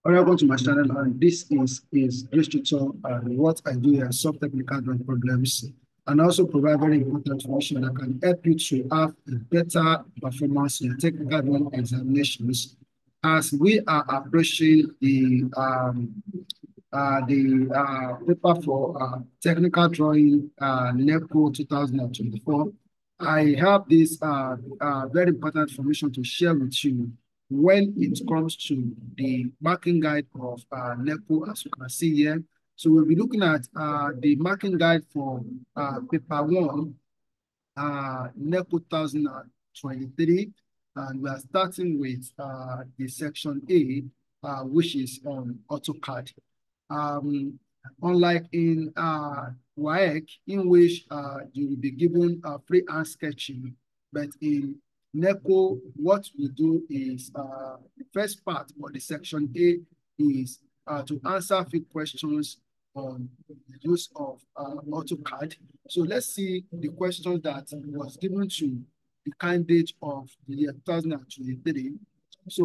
Welcome to my channel, and this is Grace Tutor, and what I do is solve technical drawing problems and also provide very important information that can help you to have a better performance in your technical drawing examinations as we are approaching the paper for technical drawing Neco 2024. I have this very important information to share with you when it comes to the marking guide of Neco, as you can see here. So we'll be looking at the marking guide for paper one, Neco 2023, and we are starting with the section A, which is on Autocad. Unlike in WAEC, in which you will be given free hand sketching, but in NECO, what we do is the first part of the section A is to answer a few questions on the use of AutoCAD. So let's see the questions that was given to the candidate of the year 2023. So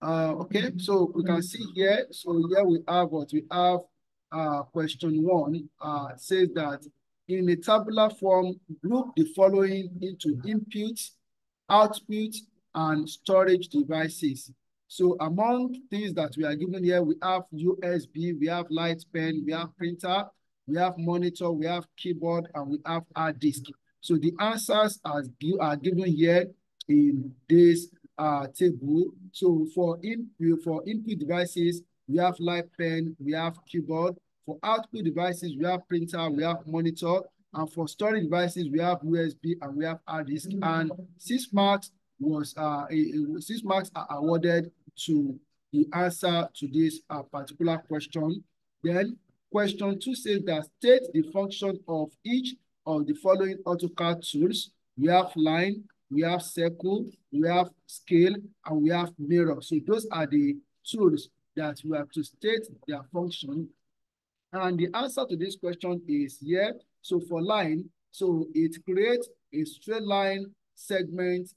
okay, so we can see here. So here we have what we have. Question one says that in a tabular form, group the following into input, output, and storage devices. So among things that we are given here, we have USB, we have light pen, we have printer, we have monitor, we have keyboard, and we have hard disk. So the answers are given here in this table. So for input devices, we have light pen, we have keyboard. For output devices, we have printer, we have monitor. And for storage devices, we have USB and we have hard disk. And 6 marks was 6 marks are awarded to the answer to this particular question. Then question 2 says that state the function of each of the following AutoCAD tools. We have line, we have circle, we have scale, and we have mirror. So those are the tools that we have to state their function. And the answer to this question is here. So for line, so it creates a straight line segment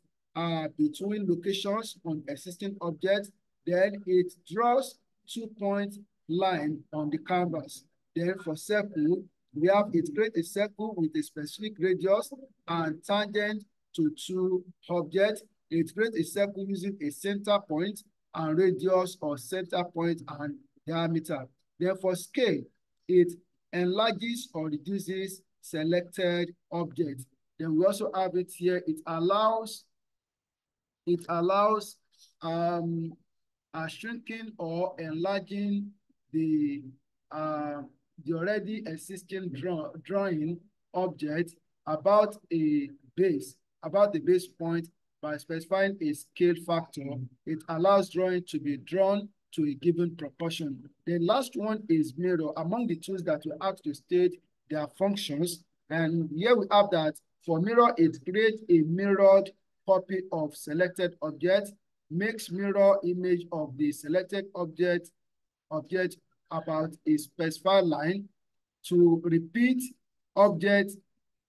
between locations on existing objects. Then it draws 2-point line on the canvas. Then for circle, we have it creates a circle with a specific radius and tangent to 2 objects. It creates a circle using a center point and radius or center point and diameter. Then for scale, it enlarges or reduces selected objects. Then we also have it here. It allows shrinking or enlarging the already existing drawing object about the base point by specifying a scale factor. It allows drawing to be drawn to a given proportion. The last one is mirror. Among the tools that we have to state their functions, and here we have that for mirror, it creates a mirrored copy of selected object, makes mirror image of the selected object about a specified line to repeat objects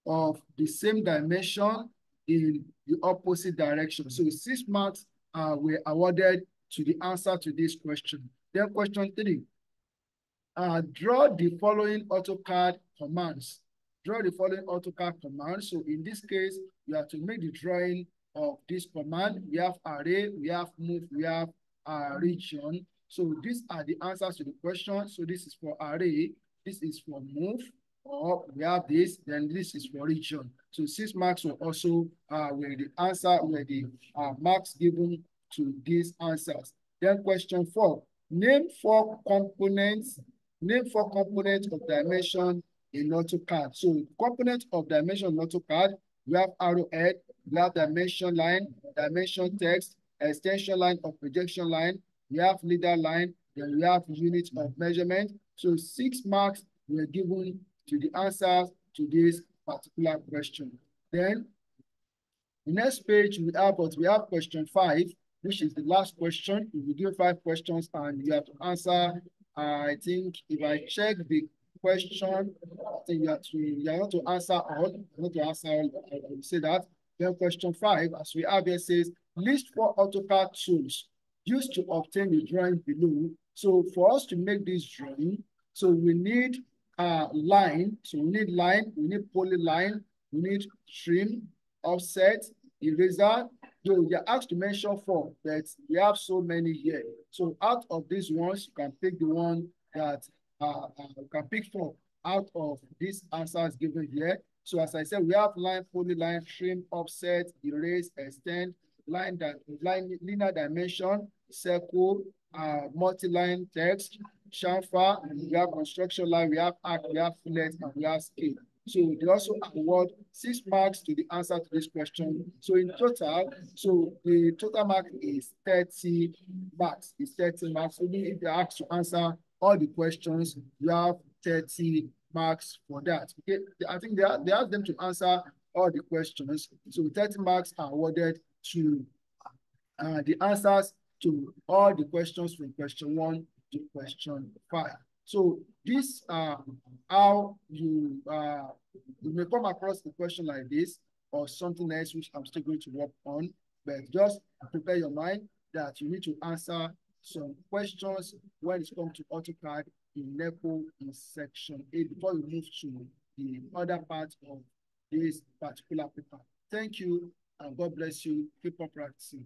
of the same dimension in the opposite direction. So 6 marks were awarded to the answer to this question. Then question 3, draw the following AutoCAD commands. Draw the following AutoCAD commands. So in this case, you have to make the drawing of this command. We have array, we have move, we have region. So these are the answers to the question. So this is for array, this is for move, or we have this, then this is for region. So 6 marks were also where the answer, where the marks given to these answers. Then question 4, name 4 components of dimension in AutoCAD. So component of dimension in AutoCAD, we have arrowhead, we have dimension line, dimension text, extension line or projection line, we have leader line, then we have unit of measurement. So 6 marks were given to the answers to this particular question. Then the next page we have question 5, which is the last question. We will give 5 questions and you have to answer. I think if I check the question, I think you have not to answer all. Not to answer all. I will say that. Then question 5, as we have here, says list 4 AutoCAD tools used to obtain the drawing below. So for us to make this drawing, so we need line. So we need line, we need polyline, we need trim, offset, eraser. Though you're asked to mention 4, but we have so many here. So out of these ones, you can pick the one that you can pick 4 out of these answers given here. So as I said, we have line, polyline, trim, offset, erase, extend, line linear dimension, circle, multi-line text, chamfer, we have construction line, we have arc, we have fillet, and we have scale. So they also award 6 marks to the answer to this question. So in total, so the total mark is 30 marks. It's 30 marks. So if they ask to answer all the questions, you have 30 marks for that. Okay, I think they ask them to answer all the questions. So 30 marks are awarded to the answers to all the questions from question 1 to question 5. So this how you may come across a question like this or something else which I'm still going to work on, but just prepare your mind that you need to answer some questions when it comes to AutoCAD in Neco in section 8 before you move to the other part of this particular paper. Thank you and God bless you. Keep on practicing.